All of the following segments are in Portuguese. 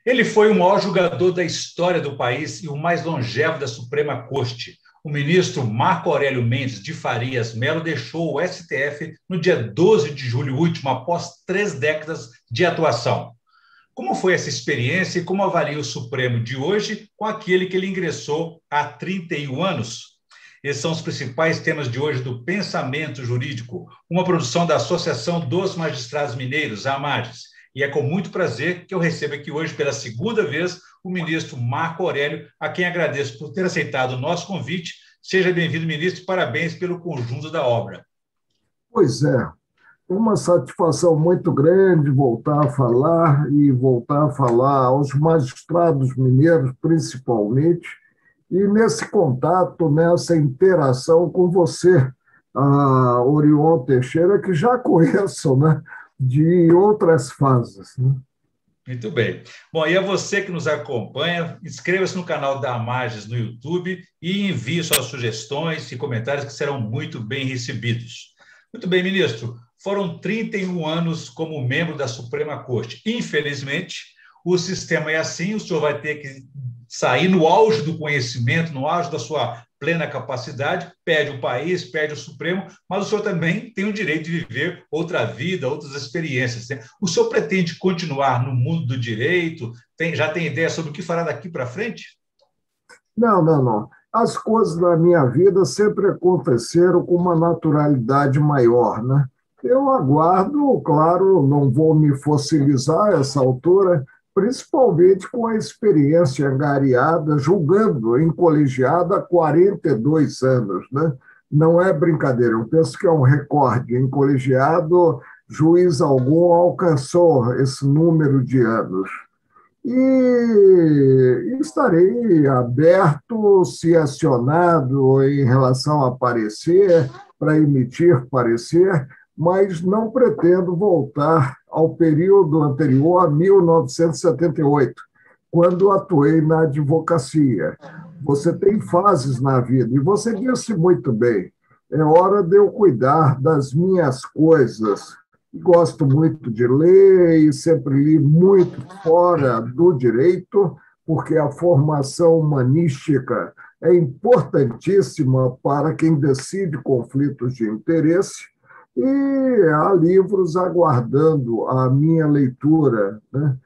Ele foi o maior julgador da história do país e o mais longevo da Suprema Corte. O ministro Marco Aurélio Mendes de Farias Melo deixou o STF no dia 12 de julho último, após 3 décadas de atuação. Como foi essa experiência e como avalia o Supremo de hoje com aquele que ele ingressou há 31 anos? Esses são os principais temas de hoje do Pensamento Jurídico, uma produção da Associação dos Magistrados Mineiros, a AMAGES. E é com muito prazer que eu recebo aqui hoje, pela segunda vez, o ministro Marco Aurélio, a quem agradeço por ter aceitado o nosso convite. Seja bem-vindo, ministro, e parabéns pelo conjunto da obra. Pois é, uma satisfação muito grande voltar a falar aos magistrados mineiros, principalmente, e nesse contato, nessa interação com você, a Orion Teixeira, que já conheço, né, de outras fases. Né? Muito bem. Bom, e a você que nos acompanha, inscreva-se no canal da AMAGES no YouTube e envie suas sugestões e comentários que serão muito bem recebidos. Muito bem, ministro. Foram 31 anos como membro da Suprema Corte. Infelizmente, o sistema é assim, o senhor vai ter que sair no auge do conhecimento, no auge da sua plena capacidade, perde o país, perde o Supremo, mas o senhor também tem o direito de viver outra vida, outras experiências. Né? O senhor pretende continuar no mundo do direito? Já tem ideia sobre o que fará daqui para frente? Não. As coisas na minha vida sempre aconteceram com uma naturalidade maior, né? Eu aguardo, claro, não vou me fossilizar a essa altura, principalmente com a experiência angariada, julgando em colegiado há 42 anos. Né? Não é brincadeira, eu penso que é um recorde. Em colegiado, juiz algum alcançou esse número de anos. E estarei aberto, se acionado em relação a parecer, para emitir parecer, mas não pretendo voltar ao período anterior a 1978, quando atuei na advocacia. Você tem fases na vida, e você disse muito bem, é hora de eu cuidar das minhas coisas. Gosto muito de ler e sempre li muito fora do direito, porque a formação humanística é importantíssima para quem decide conflitos de interesse, e há livros aguardando a minha leitura. Né?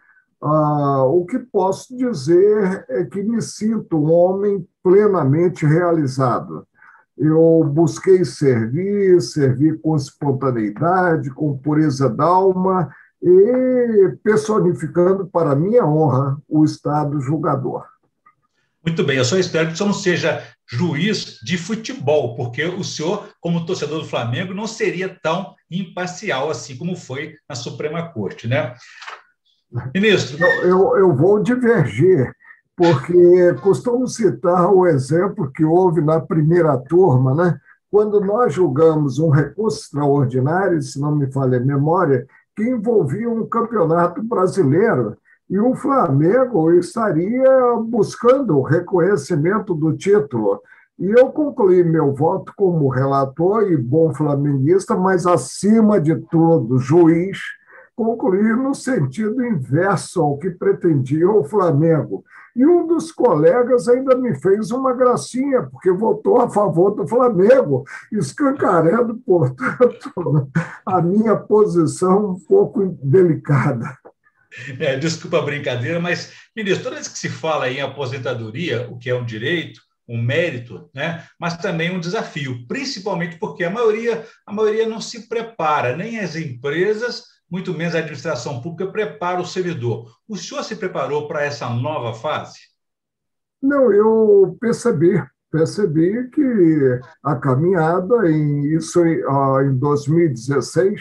O que posso dizer é que me sinto um homem plenamente realizado. Eu busquei servir com espontaneidade, com pureza d'alma e personificando para minha honra o Estado julgador. Muito bem, eu só espero que o senhor não seja juiz de futebol, porque o senhor, como torcedor do Flamengo, não seria tão imparcial assim como foi na Suprema Corte, né? Ministro... Eu vou divergir, porque costumo citar o exemplo que houve na primeira turma, né? Quando nós julgamos um recurso extraordinário, se não me falha a memória, que envolvia um campeonato brasileiro, e o Flamengo estaria buscando o reconhecimento do título. E eu concluí meu voto como relator e bom flamenguista, mas, acima de tudo, juiz, concluí no sentido inverso ao que pretendia o Flamengo. E um dos colegas ainda me fez uma gracinha, porque votou a favor do Flamengo, escancarando, portanto, a minha posição um pouco delicada. Desculpa a brincadeira, mas, ministro, toda vez que se fala em aposentadoria, o que é um direito, um mérito, né? Mas também um desafio, principalmente porque a maioria não se prepara, nem as empresas, muito menos a administração pública, prepara o servidor. O senhor se preparou para essa nova fase? Não, eu percebi que a caminhada, em 2016,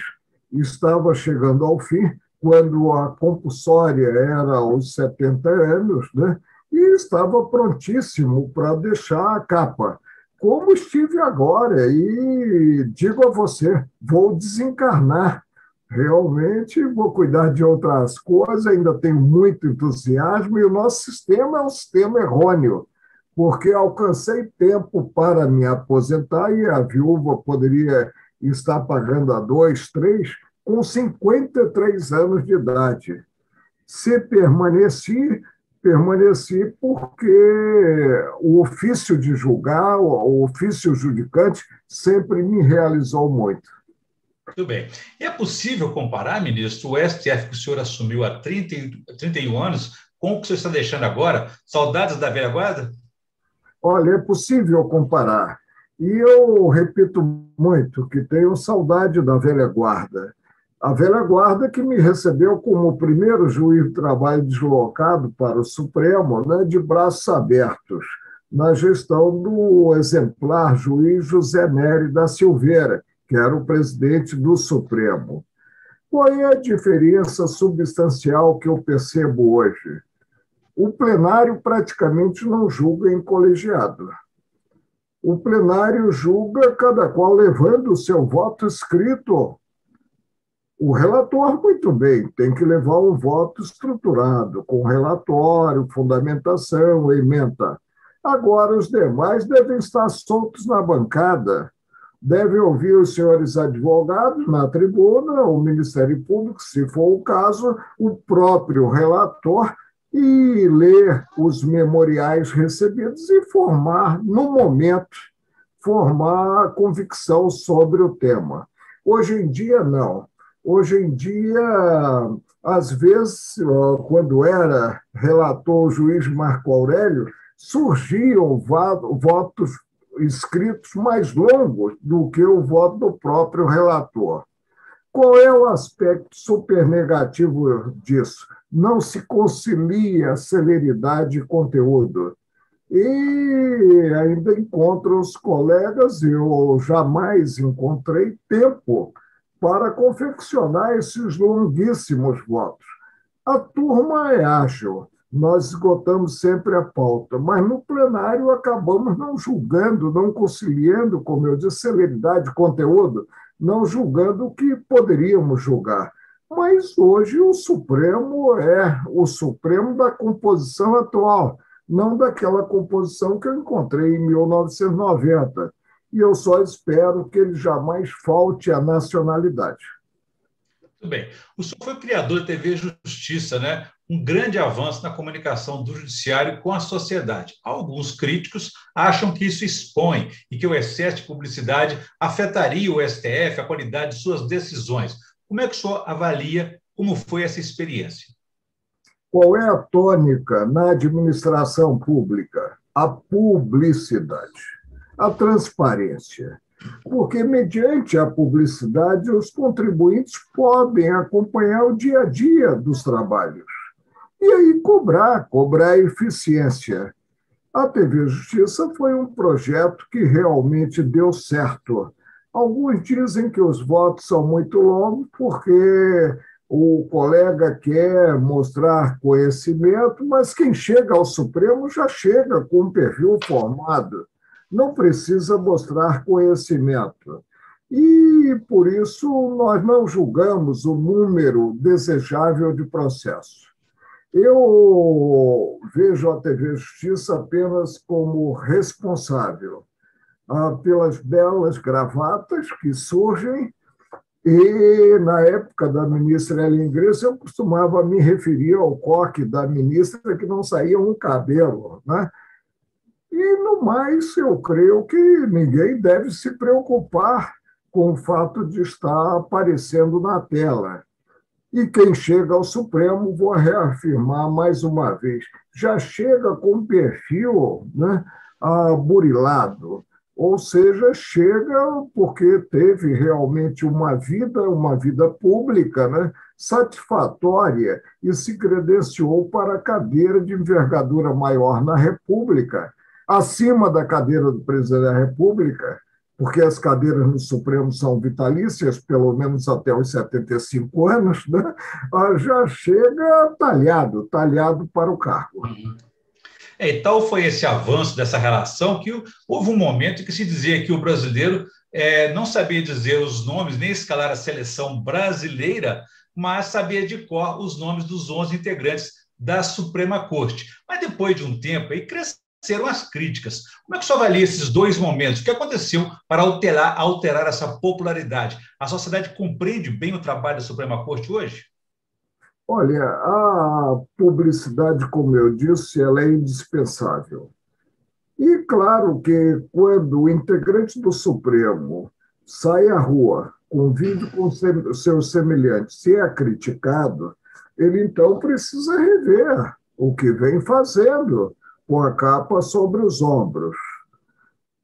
estava chegando ao fim, quando a compulsória era aos 70 anos, né? E estava prontíssimo para deixar a capa. Como estive agora, e digo a você, vou desencarnar. Realmente vou cuidar de outras coisas, ainda tenho muito entusiasmo, e o nosso sistema é um sistema errôneo, porque alcancei tempo para me aposentar e a viúva poderia estar pagando a 2, 3, com 53 anos de idade. Se permaneci porque o ofício de julgar, o ofício judicante, sempre me realizou muito. Muito bem. E é possível comparar, ministro, o STF que o senhor assumiu há 31 anos com o que o senhor está deixando agora? Saudades da velha guarda? Olha, é possível comparar. E eu repito muito que tenho saudade da velha guarda. A velha guarda que me recebeu como o primeiro juiz de trabalho deslocado para o Supremo, né, de braços abertos, na gestão do exemplar juiz José Nery da Silveira, que era o presidente do Supremo. Qual é a diferença substancial que eu percebo hoje? O plenário praticamente não julga em colegiado. O plenário julga cada qual levando o seu voto escrito. O relator, muito bem, tem que levar um voto estruturado, com relatório, fundamentação, ementa. Agora, os demais devem estar soltos na bancada, devem ouvir os senhores advogados na tribuna, o Ministério Público, se for o caso, o próprio relator, e ler os memoriais recebidos e formar, no momento, formar a convicção sobre o tema. Hoje em dia, não. Hoje em dia, às vezes, quando era relator o juiz Marco Aurélio, surgiam votos escritos mais longos do que o voto do próprio relator. Qual é o aspecto super negativo disso? Não se concilia celeridade e conteúdo. E ainda encontro os colegas, eu jamais encontrei tempo para confeccionar esses longuíssimos votos. A turma é ágil, nós esgotamos sempre a pauta, mas no plenário acabamos não julgando, não conciliando, como eu disse, celeridade e conteúdo, não julgando o que poderíamos julgar. Mas hoje o Supremo é o Supremo da composição atual, não daquela composição que eu encontrei em 1990. E eu só espero que ele jamais falte à nacionalidade. Muito bem. O senhor foi criador da TV Justiça, né? Um grande avanço na comunicação do judiciário com a sociedade. Alguns críticos acham que isso expõe e que o excesso de publicidade afetaria o STF, a qualidade de suas decisões. Como é que o senhor avalia como foi essa experiência? Qual é a tônica na administração pública? A publicidade, a transparência. Porque, mediante a publicidade, os contribuintes podem acompanhar o dia a dia dos trabalhos. E aí cobrar eficiência. A TV Justiça foi um projeto que realmente deu certo. Alguns dizem que os votos são muito longos porque o colega quer mostrar conhecimento, mas quem chega ao Supremo já chega com um perfil formado. Não precisa mostrar conhecimento. E, por isso, nós não julgamos o número desejável de processos. Eu vejo a TV Justiça apenas como responsável pelas belas gravatas que surgem. E, na época da ministra Hélène Grace, eu costumava me referir ao coque da ministra que não saía um cabelo, né? E, no mais, eu creio que ninguém deve se preocupar com o fato de estar aparecendo na tela. E quem chega ao Supremo, vou reafirmar mais uma vez, já chega com um perfil, né, aburilado, ou seja, chega porque teve realmente uma vida pública, né, satisfatória e se credenciou para a cadeira de envergadura maior na República, acima da cadeira do presidente da República, porque as cadeiras no Supremo são vitalícias, pelo menos até os 75 anos, né? Já chega talhado para o cargo. E tal foi esse avanço dessa relação que houve um momento em que se dizia que o brasileiro não sabia dizer os nomes, nem escalar a seleção brasileira, mas sabia de cor os nomes dos 11 integrantes da Suprema Corte. Mas depois de um tempo, aí cresceram as críticas. Como é que o senhor avalia esses dois momentos? O que aconteceu para alterar essa popularidade? A sociedade compreende bem o trabalho da Suprema Corte hoje? Olha, a publicidade, como eu disse, ela é indispensável. E claro que quando o integrante do Supremo sai à rua, convive com seus semelhantes, se é criticado, ele então precisa rever o que vem fazendo com a capa sobre os ombros.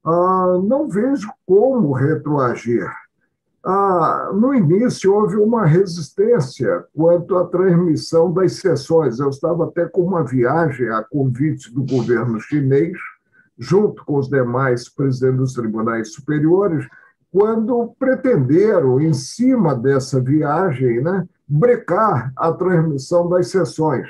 Não vejo como retroagir. No início, houve uma resistência quanto à transmissão das sessões. Eu estava até com uma viagem a convite do governo chinês, junto com os demais presidentes dos tribunais superiores, quando pretenderam, em cima dessa viagem, né, brecar a transmissão das sessões.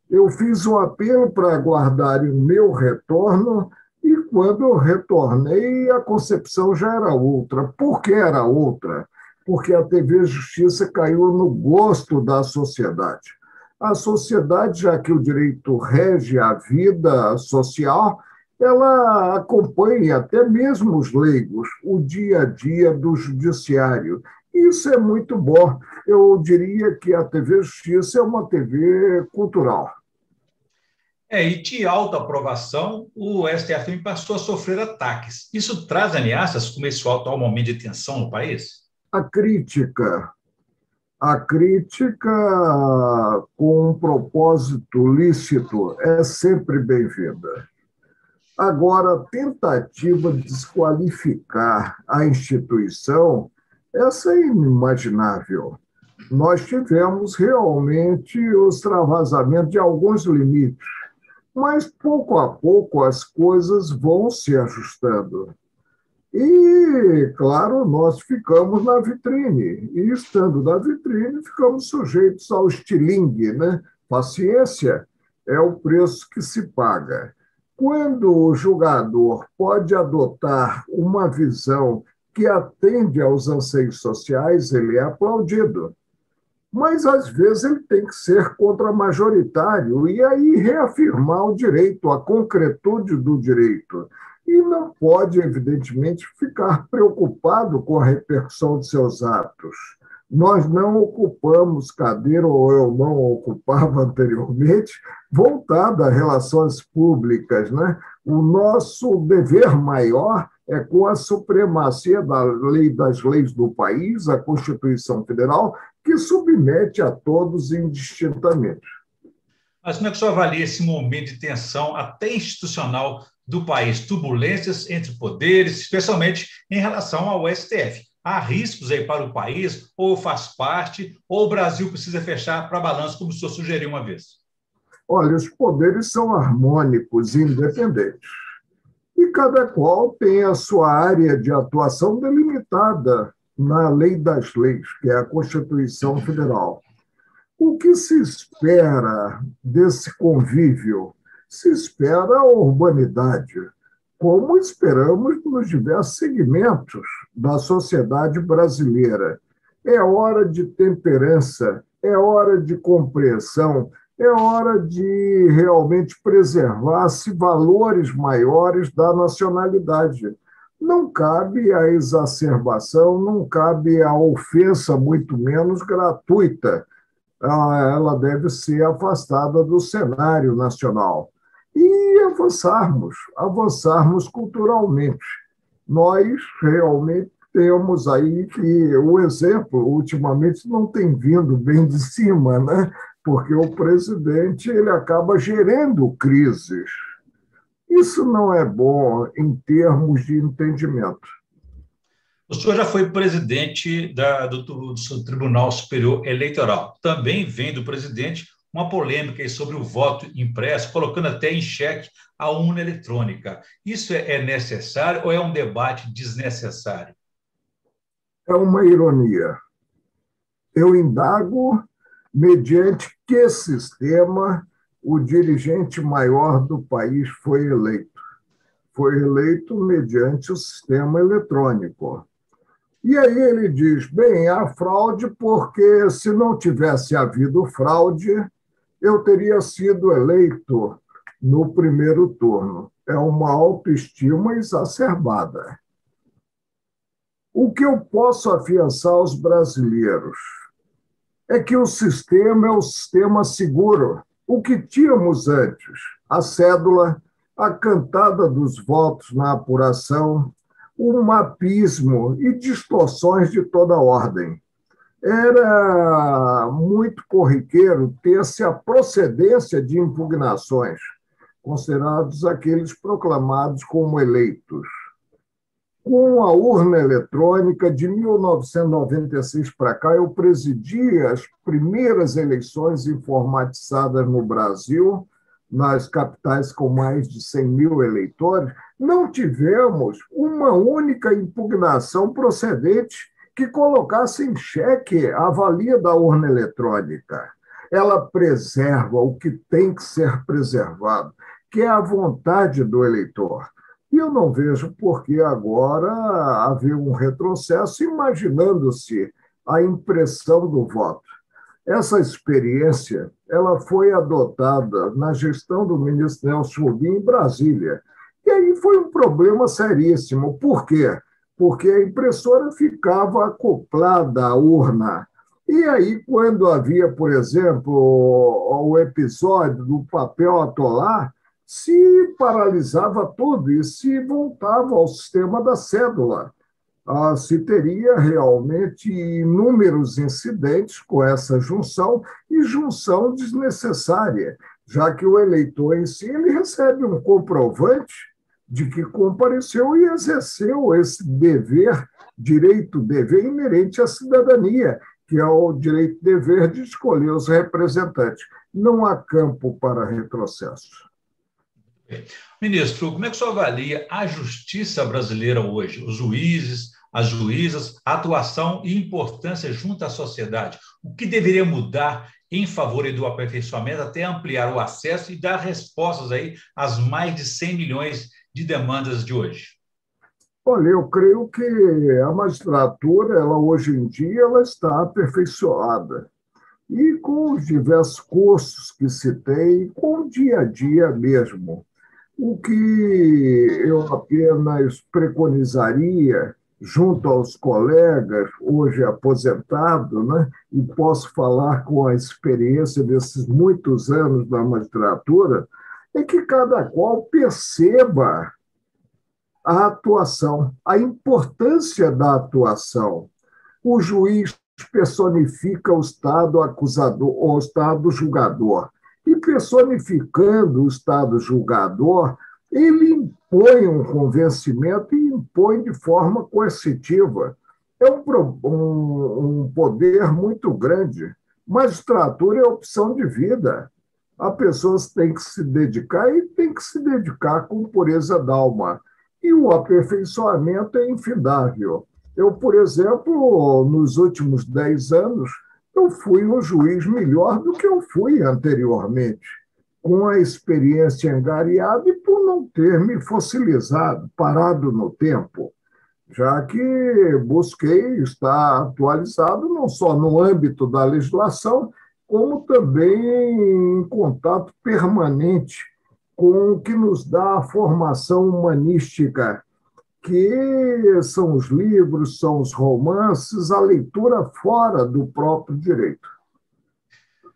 Eu fiz um apelo para aguardarem o meu retorno e, quando eu retornei, a concepção já era outra. Por que era outra? Porque a TV Justiça caiu no gosto da sociedade. A sociedade, já que o direito rege a vida social, ela acompanha, até mesmo os leigos, o dia a dia do judiciário. Isso é muito bom. Eu diria que a TV Justiça é uma TV cultural. E de alta aprovação, o STF passou a sofrer ataques. Isso traz ameaças como esse atual momento de tensão no país? A crítica, a crítica com um propósito lícito é sempre bem-vinda. Agora, a tentativa de desqualificar a instituição, essa é inimaginável. Nós tivemos realmente o extravasamento de alguns limites, mas pouco a pouco as coisas vão se ajustando. E, claro, nós ficamos na vitrine, e estando na vitrine, ficamos sujeitos ao estilingue, né? Paciência é o preço que se paga. Quando o julgador pode adotar uma visão que atende aos anseios sociais, ele é aplaudido. Mas, às vezes, ele tem que ser contramajoritário e aí reafirmar o direito, a concretude do direito. E não pode, evidentemente, ficar preocupado com a repercussão de seus atos. Nós não ocupamos cadeira, ou eu não ocupava anteriormente, voltada a relações públicas, né? O nosso dever maior é com a supremacia da lei, das leis do país, a Constituição Federal, que submete a todos indistintamente. Mas como é que o senhor avalia esse momento de tensão até institucional do país? Turbulências entre poderes, especialmente em relação ao STF. Há riscos aí para o país, ou faz parte, ou o Brasil precisa fechar para balanço, como o senhor sugeriu uma vez? Olha, os poderes são harmônicos e independentes. E cada qual tem a sua área de atuação delimitada na lei das leis, que é a Constituição Federal. O que se espera desse convívio? Se espera a urbanidade, como esperamos nos diversos segmentos da sociedade brasileira. É hora de temperança, é hora de compreensão, é hora de realmente preservar-se valores maiores da nacionalidade. Não cabe a exacerbação, não cabe a ofensa, muito menos gratuita. Ela deve ser afastada do cenário nacional. E avançarmos culturalmente. Nós realmente temos aí que o exemplo, ultimamente, não tem vindo bem de cima, né? Porque o presidente ele acaba gerando crises. Isso não é bom em termos de entendimento. O senhor já foi presidente do Tribunal Superior Eleitoral. Também vem do presidente uma polêmica sobre o voto impresso, colocando até em xeque a urna eletrônica. Isso é necessário ou é um debate desnecessário? É uma ironia. Eu indago mediante que sistema o dirigente maior do país foi eleito. Foi eleito mediante o sistema eletrônico. E aí ele diz, bem, há fraude porque se não tivesse havido fraude, eu teria sido eleito no primeiro turno. É uma autoestima exacerbada. O que eu posso afiançar aos brasileiros? é que o sistema é o sistema seguro. O que tínhamos antes? A cédula, a cantada dos votos na apuração, o mapismo e distorções de toda ordem. Era muito corriqueiro ter-se a procedência de impugnações, considerados aqueles proclamados como eleitos. Com a urna eletrônica, de 1996 para cá, eu presidi as primeiras eleições informatizadas no Brasil, nas capitais com mais de 100 mil eleitores. Não tivemos uma única impugnação procedente que colocasse em xeque a valia da urna eletrônica. Ela preserva o que tem que ser preservado, que é a vontade do eleitor. E eu não vejo por que agora haver um retrocesso, imaginando-se a impressão do voto. Essa experiência ela foi adotada na gestão do ministro Nelson Jobim em Brasília. E aí foi um problema seríssimo. Por quê? Porque a impressora ficava acoplada à urna. E aí, quando havia, por exemplo, o episódio do papel atolar, se paralisava tudo e se voltava ao sistema da cédula. Se teria realmente inúmeros incidentes com essa junção e junção desnecessária, já que o eleitor em si ele recebe um comprovante de que compareceu e exerceu esse dever, direito-dever inerente à cidadania, que é o direito-dever de escolher os representantes. Não há campo para retrocesso. Ministro, como é que o senhor avalia a justiça brasileira hoje? Os juízes, as juízas, a atuação e importância junto à sociedade. O que deveria mudar em favor do aperfeiçoamento até ampliar o acesso e dar respostas aí às mais de 100 milhões de demandas de hoje? Olha, eu creio que a magistratura, ela, hoje em dia, ela está aperfeiçoada. E com os diversos cursos que se tem, com o dia a dia mesmo. O que eu apenas preconizaria, junto aos colegas, hoje aposentados, né, e posso falar com a experiência desses muitos anos da magistratura, é que cada qual perceba a atuação, a importância da atuação. O juiz personifica o Estado acusador, o Estado julgador. E personificando o Estado julgador, ele impõe um convencimento e impõe de forma coercitiva. É um poder muito grande. Magistratura é opção de vida. As pessoas têm que se dedicar e têm que se dedicar com pureza d'alma. E o aperfeiçoamento é infindável. Eu, por exemplo, nos últimos 10 anos, eu fui um juiz melhor do que eu fui anteriormente, com a experiência angariada e por não ter me fossilizado, parado no tempo, já que busquei estar atualizado não só no âmbito da legislação, como também em contato permanente com o que nos dá a formação humanística, que são os livros, são os romances, a leitura fora do próprio direito.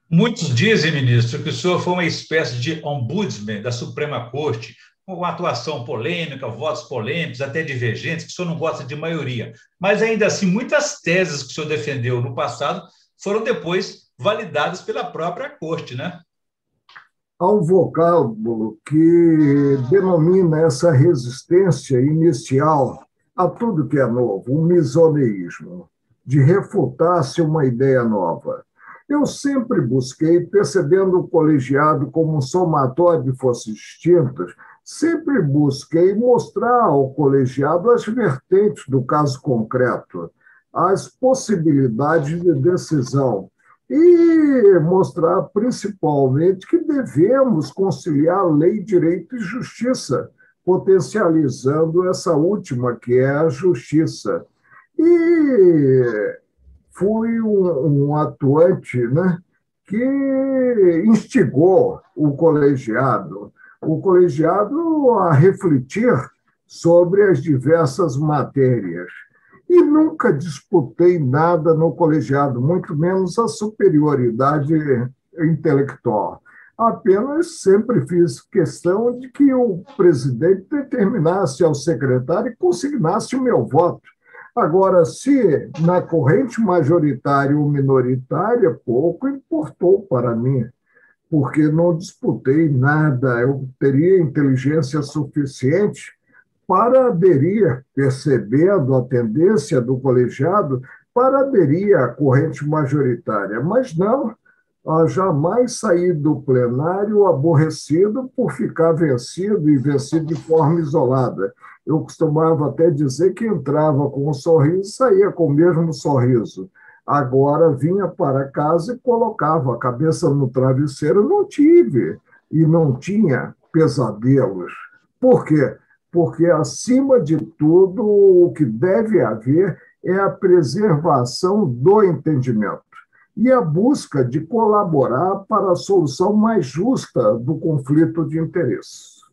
Muitos dizem, ministro, que o senhor foi uma espécie de ombudsman da Suprema Corte, com uma atuação polêmica, votos polêmicos, até divergentes, que o senhor não gosta de maioria. Mas, ainda assim, muitas teses que o senhor defendeu no passado foram depois validadas pela própria Corte, né? Há um vocábulo que denomina essa resistência inicial a tudo que é novo, o misoneísmo, de refutar-se uma ideia nova. Eu sempre busquei, percebendo o colegiado como um somatório de forças distintas, sempre busquei mostrar ao colegiado as vertentes do caso concreto, as possibilidades de decisão, e mostrar principalmente que devemos conciliar lei, direito e justiça, potencializando essa última, que é a justiça. E fui um atuante, né, que instigou o colegiado a refletir sobre as diversas matérias. e nunca disputei nada no colegiado, muito menos a superioridade intelectual. Apenas sempre fiz questão de que o presidente determinasse ao secretário e consignasse o meu voto. Agora, se na corrente majoritária ou minoritária, pouco importou para mim, porque não disputei nada, eu teria inteligência suficiente para aderir, percebendo a tendência do colegiado, para aderir à corrente majoritária, mas não, jamais saí do plenário aborrecido por ficar vencido e vencido de forma isolada. Eu costumava até dizer que entrava com um sorriso e saía com o mesmo sorriso. Agora vinha para casa e colocava a cabeça no travesseiro. Não tive e não tinha pesadelos. Por quê? Porque, acima de tudo, o que deve haver é a preservação do entendimento e a busca de colaborar para a solução mais justa do conflito de interesses.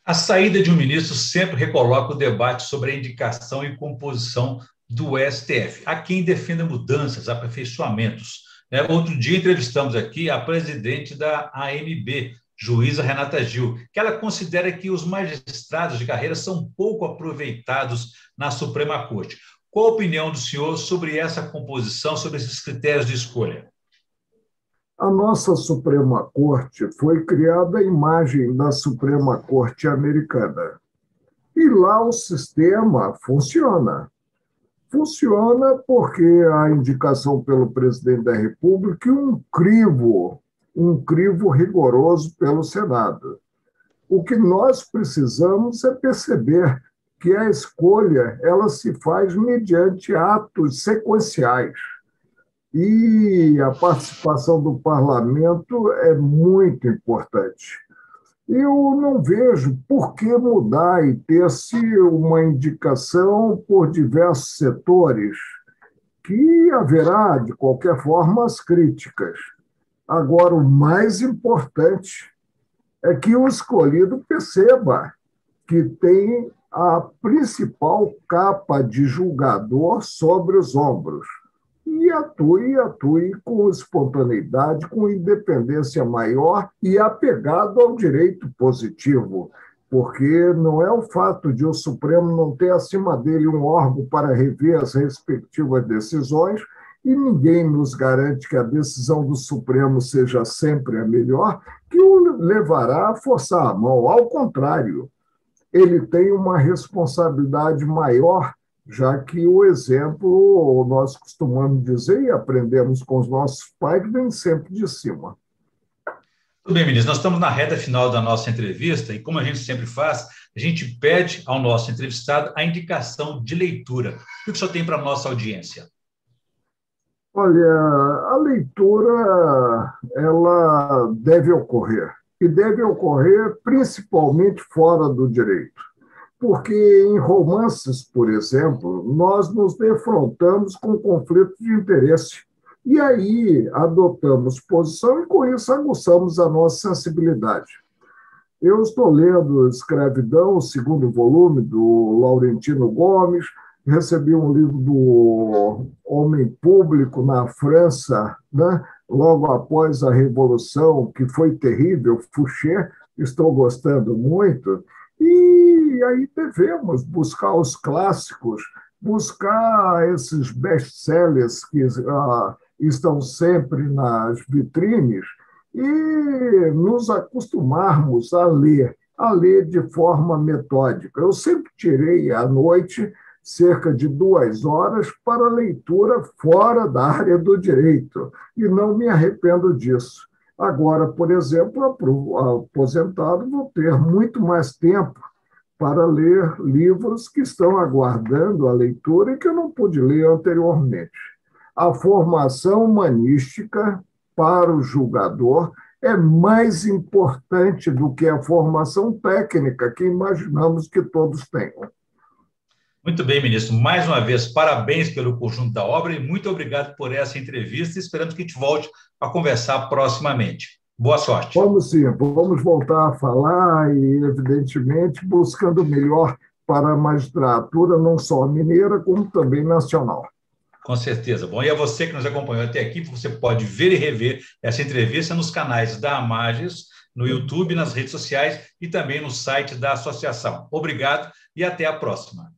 A saída de um ministro sempre recoloca o debate sobre a indicação e composição do STF. Há quem defenda mudanças, aperfeiçoamentos. Outro dia entrevistamos aqui a presidente da AMB, juíza Renata Gil, que ela considera que os magistrados de carreira são pouco aproveitados na Suprema Corte. Qual a opinião do senhor sobre essa composição, sobre esses critérios de escolha? A nossa Suprema Corte foi criada à imagem da Suprema Corte americana. E lá o sistema funciona. Funciona porque a indicação pelo presidente da República e um crivo rigoroso pelo Senado. O que nós precisamos é perceber que a escolha ela se faz mediante atos sequenciais. E a participação do parlamento é muito importante. Eu não vejo por que mudar e ter-se uma indicação por diversos setores, que haverá, de qualquer forma, as críticas. Agora, o mais importante é que o escolhido perceba que tem a principal capa de julgador sobre os ombros e atue com espontaneidade, com independência maior e apegado ao direito positivo, porque não é o fato de o Supremo não ter acima dele um órgão para rever as respectivas decisões, e ninguém nos garante que a decisão do Supremo seja sempre a melhor, que o levará a forçar a mão. Ao contrário, ele tem uma responsabilidade maior, já que o exemplo, nós costumamos dizer e aprendemos com os nossos pais, vem sempre de cima. Tudo bem, ministro. Nós estamos na reta final da nossa entrevista e, como a gente sempre faz, a gente pede ao nosso entrevistado a indicação de leitura. O que o senhor tem para a nossa audiência? Olha, a leitura ela deve ocorrer, e deve ocorrer principalmente fora do direito. Porque em romances, por exemplo, nós nos defrontamos com conflito de interesse. E aí adotamos posição e, com isso, aguçamos a nossa sensibilidade. Eu estou lendo Escravidão, o segundo volume, do Laurentino Gomes, recebi um livro do Homem Público na França, né? Logo após a Revolução, que foi terrível, Fouché, estou gostando muito. E aí devemos buscar os clássicos, buscar esses best-sellers que estão sempre nas vitrines e nos acostumarmos a ler de forma metódica. Eu sempre tirei à noite cerca de 2 horas para leitura fora da área do direito, e não me arrependo disso. Agora, por exemplo, aposentado, vou ter muito mais tempo para ler livros que estão aguardando a leitura e que eu não pude ler anteriormente. A formação humanística para o julgador é mais importante do que a formação técnica que imaginamos que todos tenham. Muito bem, ministro. Mais uma vez, parabéns pelo conjunto da obra e muito obrigado por essa entrevista. Esperamos que a gente volte a conversar proximamente. Boa sorte. Vamos sim, vamos voltar a falar e, evidentemente, buscando o melhor para a magistratura, não só mineira, como também nacional. Com certeza. Bom, e a você que nos acompanhou até aqui, você pode ver e rever essa entrevista nos canais da Amages, no YouTube, nas redes sociais e também no site da associação. Obrigado e até a próxima.